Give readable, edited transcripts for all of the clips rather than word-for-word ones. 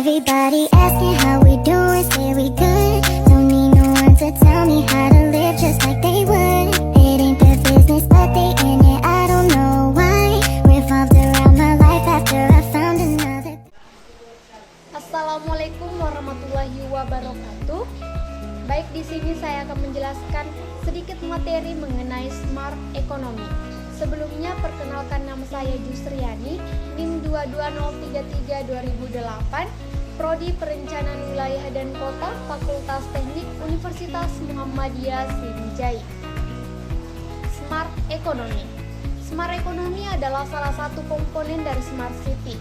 Everybody asking how we doing, say we good. Don't need no one to tell me how to live just like they would. It ain't their business, but they in it, I don't know why. Revolved around my life after I found another. Assalamualaikum warahmatullahi wabarakatuh. Baik, di sini saya akan menjelaskan sedikit materi mengenai smart economy. Sebelumnya, perkenalkan nama saya Jusriani, NIM 22033 2008, Prodi Perencanaan Wilayah dan Kota, Fakultas Teknik Universitas Muhammadiyah Sriwijaya. Smart economy. Smart economy adalah salah satu komponen dari smart city.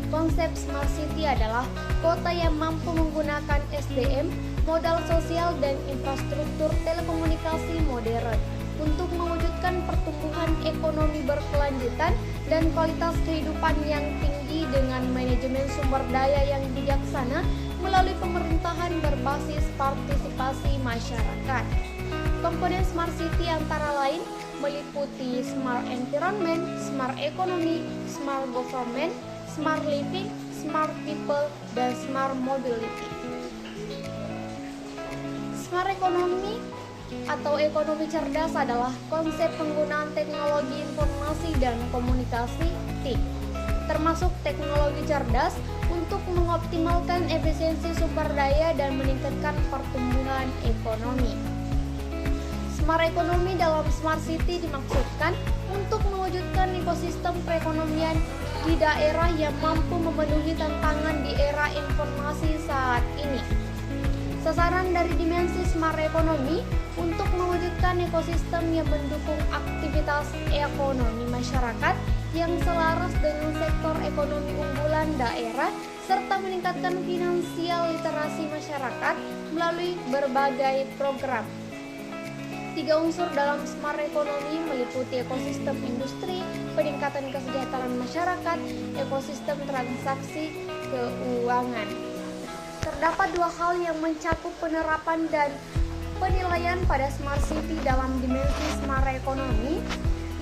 Konsep smart city adalah kota yang mampu menggunakan SDM, modal sosial, dan infrastruktur telekomunikasi modern untuk mewujudkan pertumbuhan ekonomi berkelanjutan dan kualitas kehidupan yang tinggi dengan manajemen sumber daya yang bijaksana melalui pemerintahan berbasis partisipasi masyarakat. Komponen smart city antara lain meliputi smart environment, smart economy, smart government, smart living, smart people, dan smart mobility. Smart economy atau ekonomi cerdas adalah konsep penggunaan teknologi informasi dan komunikasi TIC, termasuk teknologi cerdas untuk mengoptimalkan efisiensi sumber daya dan meningkatkan pertumbuhan ekonomi. Smart economy dalam smart city dimaksudkan untuk mewujudkan ekosistem perekonomian di daerah yang mampu memenuhi tantangan di era informasi saat ini. Sasaran dari dimensi smart economy untuk mewujudkan ekosistem yang mendukung aktivitas ekonomi masyarakat yang selaras dengan sektor ekonomi unggulan daerah serta meningkatkan finansial literasi masyarakat melalui berbagai program. 3 unsur dalam smart economy meliputi ekosistem industri, peningkatan kesejahteraan masyarakat, ekosistem transaksi keuangan. Terdapat 2 hal yang mencakup penerapan dan penilaian pada smart city dalam dimensi smart economy,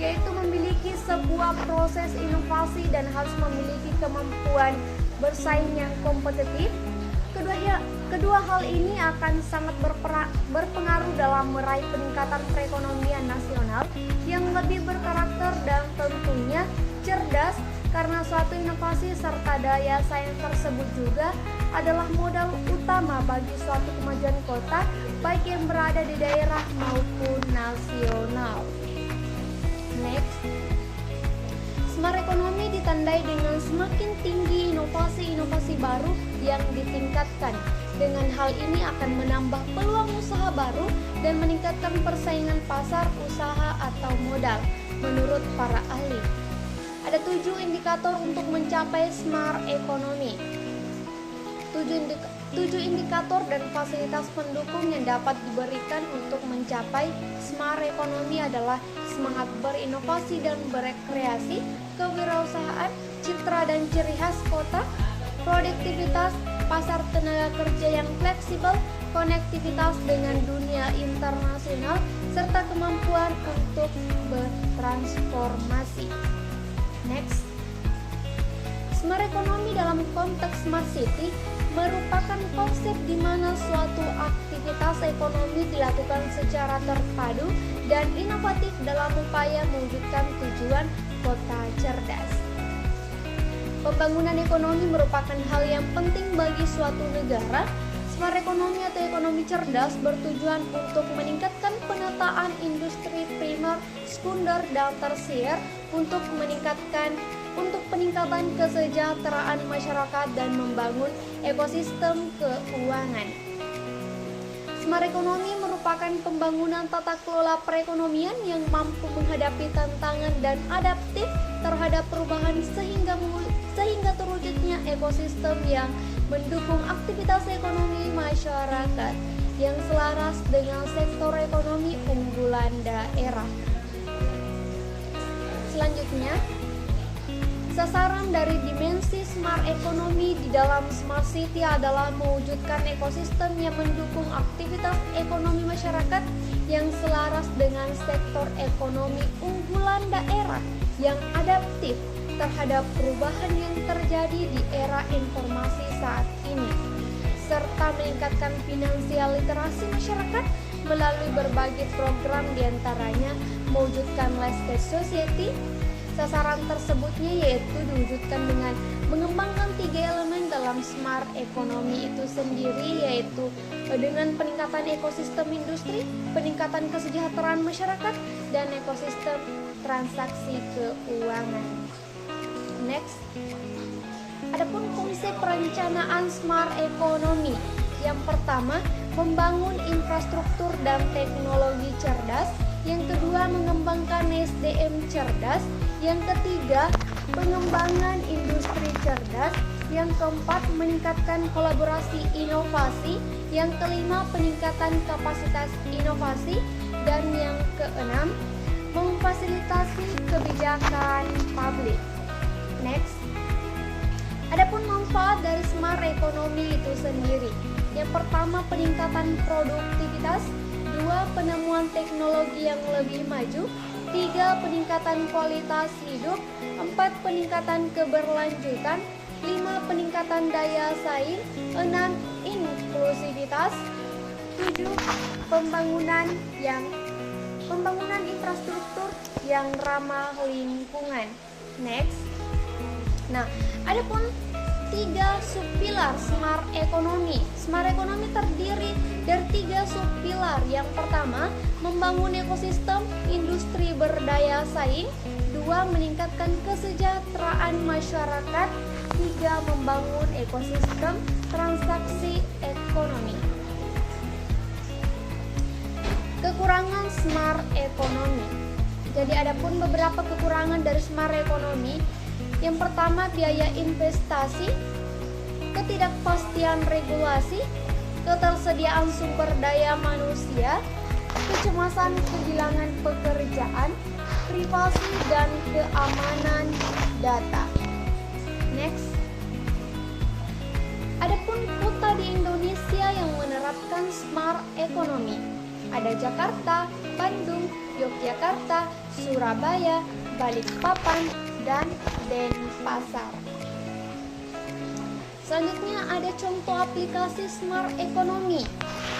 yaitu memiliki sebuah proses inovasi dan harus memiliki kemampuan bersaing yang kompetitif. Kedua hal ini akan sangat berpengaruh dalam meraih peningkatan perekonomian nasional yang lebih berkarakter dan tentunya cerdas, karena suatu inovasi serta daya saing tersebut juga adalah modal utama bagi suatu kemajuan kota, baik yang berada di daerah maupun nasional. Next, smart economy ditandai dengan semakin tinggi inovasi-inovasi baru yang ditingkatkan. Dengan hal ini akan menambah peluang usaha baru dan meningkatkan persaingan pasar usaha atau modal, menurut para ahli. Ada 7 indikator untuk mencapai smart economy. 7 indikator dan fasilitas pendukung yang dapat diberikan untuk mencapai smart economy adalah semangat berinovasi dan berekreasi, kewirausahaan, citra dan ciri khas kota, produktivitas, pasar tenaga kerja yang fleksibel, konektivitas dengan dunia internasional, serta kemampuan untuk bertransformasi. Next, smart economy dalam konteks smart city merupakan konsep di mana suatu aktivitas ekonomi dilakukan secara terpadu dan inovatif dalam upaya mewujudkan tujuan kota cerdas. Pembangunan ekonomi merupakan hal yang penting bagi suatu negara. Smart economy atau ekonomi cerdas bertujuan untuk meningkatkan penataan industri primer, sekunder, dan tersier untuk peningkatan kesejahteraan masyarakat dan membangun ekosistem keuangan. Smart economy merupakan pembangunan tata kelola perekonomian yang mampu menghadapi tantangan dan adaptif terhadap perubahan sehingga terwujudnya ekosistem yang mendukung aktivitas ekonomi masyarakat yang selaras dengan sektor ekonomi unggulan daerah. Selanjutnya, sasaran dari dimensi smart economy di dalam smart city adalah mewujudkan ekosistem yang mendukung aktivitas ekonomi masyarakat yang selaras dengan sektor ekonomi unggulan daerah yang adaptif terhadap perubahan yang terjadi di era informasi saat ini. meningkatkan finansial literasi masyarakat melalui berbagai program, diantaranya mewujudkan less cash society. Sasaran tersebutnya yaitu diwujudkan dengan mengembangkan 3 elemen dalam smart economy itu sendiri, yaitu dengan peningkatan ekosistem industri, peningkatan kesejahteraan masyarakat, dan ekosistem transaksi keuangan. Next, adapun konsep perencanaan smart economy. Yang pertama, membangun infrastruktur dan teknologi cerdas. Yang kedua, mengembangkan SDM cerdas. Yang ketiga, pengembangan industri cerdas. Yang keempat, meningkatkan kolaborasi inovasi. Yang kelima, peningkatan kapasitas inovasi. Dan yang keenam, memfasilitasi kebijakan publik. Next, adapun manfaat dari smart economy itu sendiri. Yang pertama, peningkatan produktivitas. 2. Penemuan teknologi yang lebih maju. 3. Peningkatan kualitas hidup. 4. Peningkatan keberlanjutan. 5. Peningkatan daya saing. 6. Inklusivitas. 7. Pembangunan infrastruktur yang ramah lingkungan. Next. Nah, adapun 3 subpilar smart economy. Smart economy terdiri dari 3 subpilar. Yang pertama, membangun ekosistem industri berdaya saing. 2. Meningkatkan kesejahteraan masyarakat. 3. Membangun ekosistem transaksi ekonomi. Kekurangan smart economy. Jadi adapun beberapa kekurangan dari smart economy. Yang pertama, biaya investasi, ketidakpastian regulasi, ketersediaan sumber daya manusia, kecemasan kehilangan pekerjaan, privasi dan keamanan data. Next, adapun kota di Indonesia yang menerapkan smart economy. Ada Jakarta, Bandung, Yogyakarta, Surabaya, Balikpapan, dan Denpasar. Selanjutnya ada contoh aplikasi smart economy.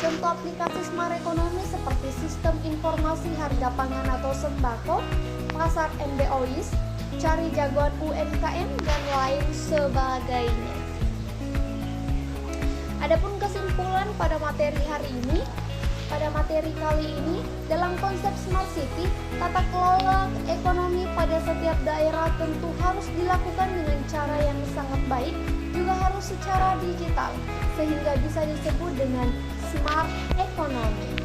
Contoh aplikasi smart economy seperti sistem informasi harga pangan atau sembako, pasar MBOIS, cari jagoan UMKM, dan lain sebagainya. Adapun kesimpulan pada materi hari ini, pada materi kali ini, dalam konsep Smart City, tata kelola ekonomi pada setiap daerah tentu harus dilakukan dengan cara yang sangat baik, juga harus secara digital, sehingga bisa disebut dengan Smart Economy.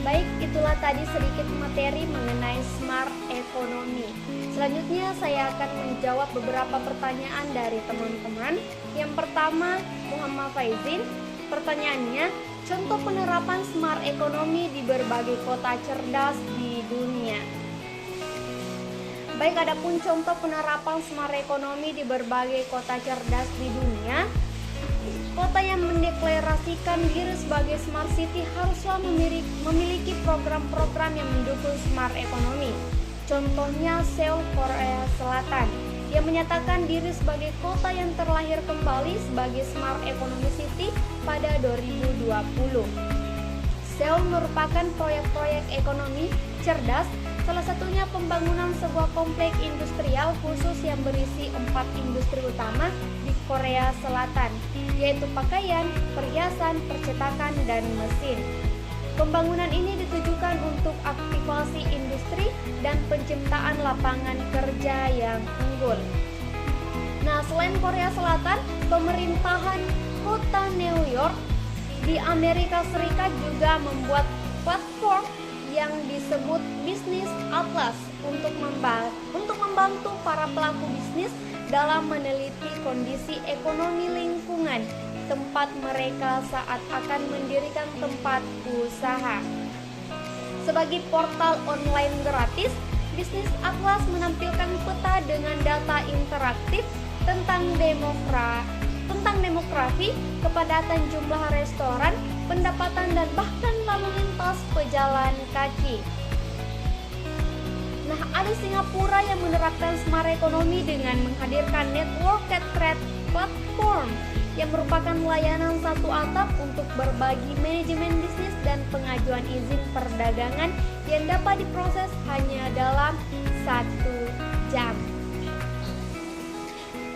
Baik, itulah tadi sedikit materi mengenai Smart Economy. Selanjutnya saya akan menjawab beberapa pertanyaan dari teman-teman. Yang pertama, Muhammad Faizin. Pertanyaannya, contoh penerapan smart economy di berbagai kota cerdas di dunia. Baik, adapun contoh penerapan smart economy di berbagai kota cerdas di dunia. Kota yang mendeklarasikan diri sebagai smart city haruslah memiliki program-program yang mendukung smart economy. Contohnya Seoul, Korea Selatan, yang menyatakan diri sebagai kota yang terlahir kembali sebagai Smart Economy City pada 2020. Seoul merupakan proyek-proyek ekonomi cerdas, salah satunya pembangunan sebuah komplek industrial khusus yang berisi 4 industri utama di Korea Selatan, yaitu pakaian, perhiasan, percetakan, dan mesin. Pembangunan ini ditujukan untuk aktivasi industri dan penciptaan lapangan kerja yang unggul. Nah, selain Korea Selatan, pemerintahan kota New York di Amerika Serikat juga membuat platform yang disebut Business Atlas untuk membantu para pelaku bisnis dalam meneliti kondisi ekonomi lingkungan tempat mereka saat akan mendirikan tempat usaha. Sebagai portal online gratis, Business Atlas menampilkan peta dengan data interaktif tentang demografi, kepadatan jumlah restoran, pendapatan, dan bahkan lalu lintas pejalan kaki. Nah, ada Singapura yang menerapkan smart economy dengan menghadirkan network trade platform yang merupakan layanan satu atap untuk berbagi manajemen bisnis dan pengajuan izin perdagangan yang dapat diproses hanya dalam 1 jam.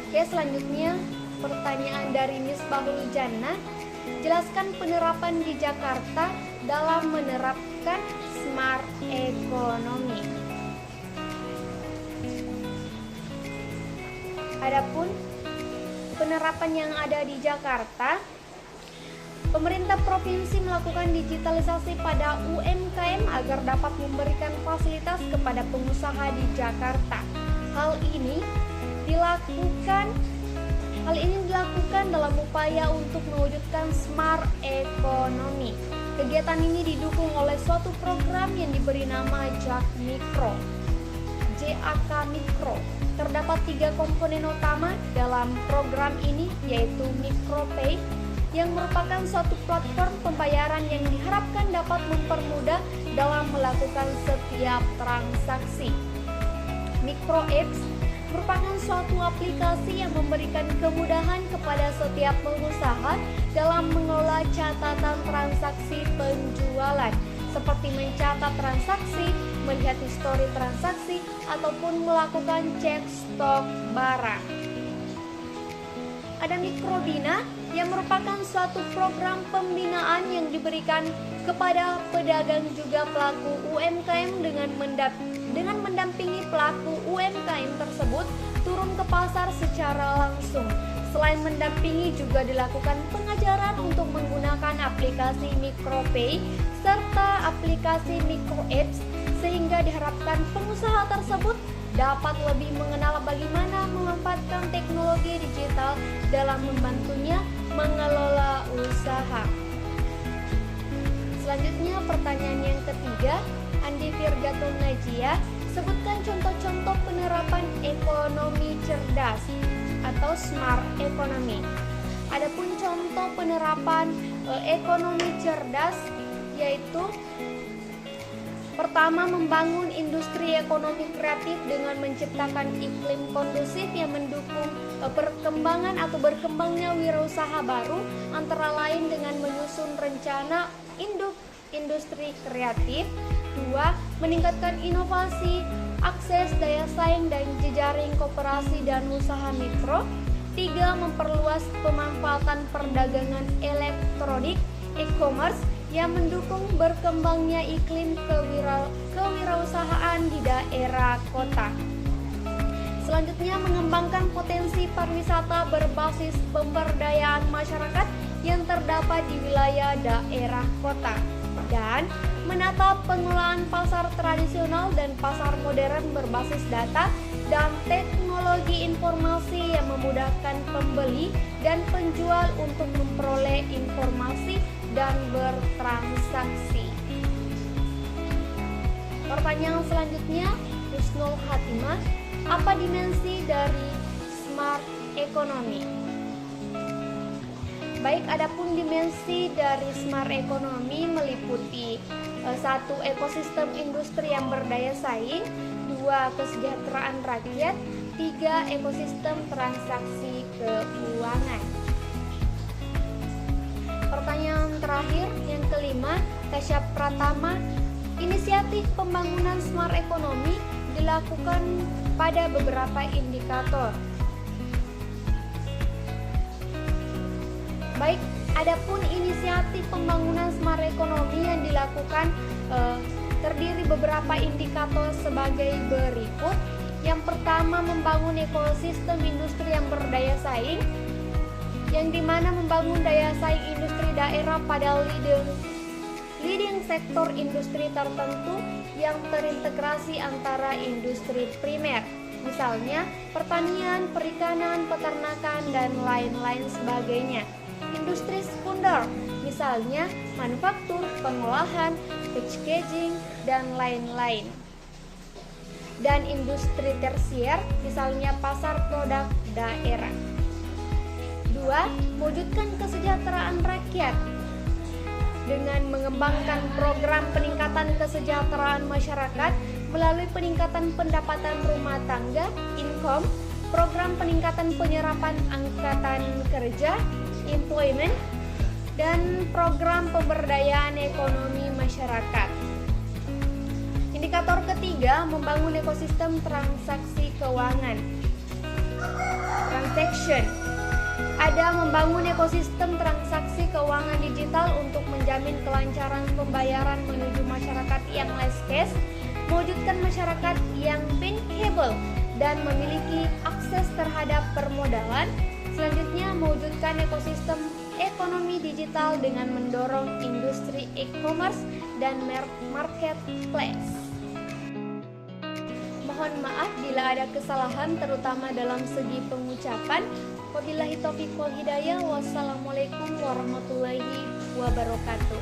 Oke, selanjutnya pertanyaan dari Misbahul Jannah. Jelaskan penerapan di Jakarta dalam menerapkan smart economy. Adapun penerapan yang ada di Jakarta, pemerintah provinsi melakukan digitalisasi pada UMKM agar dapat memberikan fasilitas kepada pengusaha di Jakarta. Hal ini dilakukan dalam upaya untuk mewujudkan smart economy. Kegiatan ini didukung oleh suatu program yang diberi nama JAK Mikro. Terdapat 3 komponen utama dalam program ini, yaitu MikroPay yang merupakan suatu platform pembayaran yang diharapkan dapat mempermudah dalam melakukan setiap transaksi. MikroApps merupakan suatu aplikasi yang memberikan kemudahan kepada setiap pengusaha dalam mengelola catatan transaksi penjualan, seperti mencatat transaksi, melihat histori transaksi, ataupun melakukan cek stok barang. Ada Mikrobina yang merupakan suatu program pembinaan yang diberikan kepada pedagang juga pelaku UMKM dengan mendampingi pelaku UMKM tersebut turun ke pasar secara langsung. Selain mendampingi, juga dilakukan pengajaran untuk menggunakan aplikasi MikroPay serta aplikasi MikroApps, sehingga diharapkan pengusaha tersebut dapat lebih mengenal bagaimana memanfaatkan teknologi digital dalam membantunya mengelola usaha. Selanjutnya pertanyaan yang ketiga, Andi Virgatun Najia, sebutkan contoh-contoh penerapan ekonomi cerdas atau smart economy. Adapun contoh penerapan ekonomi cerdas yaitu pertama, membangun industri ekonomi kreatif dengan menciptakan iklim kondusif yang mendukung perkembangan atau berkembangnya wirausaha baru, antara lain dengan menyusun rencana industri kreatif. 2. Meningkatkan inovasi, akses, daya saing, dan jejaring koperasi dan usaha mikro. 3. Memperluas pemanfaatan perdagangan elektronik e-commerce yang mendukung berkembangnya iklim kewirausahaan di daerah kota. Selanjutnya, mengembangkan potensi pariwisata berbasis pemberdayaan masyarakat yang terdapat di wilayah daerah kota, dan menata pengelolaan pasar tradisional dan pasar modern berbasis data dan teknologi informasi yang memudahkan pembeli dan penjual untuk memperoleh informasi dan bertransaksi. Pertanyaan selanjutnya, Husnul Hatimah, apa dimensi dari smart economy? Baik, adapun dimensi dari smart economy meliputi 1. Ekosistem industri yang berdaya saing. 2. Kesejahteraan rakyat. 3. Ekosistem transaksi keuangan. Pertanyaan terakhir, yang kelima, Tasya Pratama, inisiatif pembangunan smart economy dilakukan pada beberapa indikator. Baik, adapun inisiatif pembangunan smart economy yang dilakukan terdiri beberapa indikator sebagai berikut. Yang pertama, membangun ekosistem industri yang berdaya saing, yang dimana membangun daya saing industri daerah pada leading sektor industri tertentu yang terintegrasi antara industri primer, misalnya pertanian, perikanan, peternakan, dan lain-lain sebagainya. Industri sekunder, misalnya manufaktur, pengolahan, packaging, dan lain-lain. Dan industri tersier, misalnya pasar produk daerah. 2. Mewujudkan kesejahteraan rakyat dengan mengembangkan program peningkatan kesejahteraan masyarakat melalui peningkatan pendapatan rumah tangga, income, program peningkatan penyerapan angkatan kerja, employment, dan program pemberdayaan ekonomi masyarakat. Indikator ketiga, membangun ekosistem transaksi keuangan. Transaction. Ada membangun ekosistem transaksi keuangan digital untuk menjamin kelancaran pembayaran menuju masyarakat yang less cash, mewujudkan masyarakat yang bankable dan memiliki akses terhadap permodalan. Selanjutnya, mewujudkan ekosistem ekonomi digital dengan mendorong industri e-commerce dan marketplace. Mohon maaf bila ada kesalahan terutama dalam segi pengucapan. Wabillahi taufiq wal hidayah. Wassalamualaikum warahmatullahi wabarakatuh.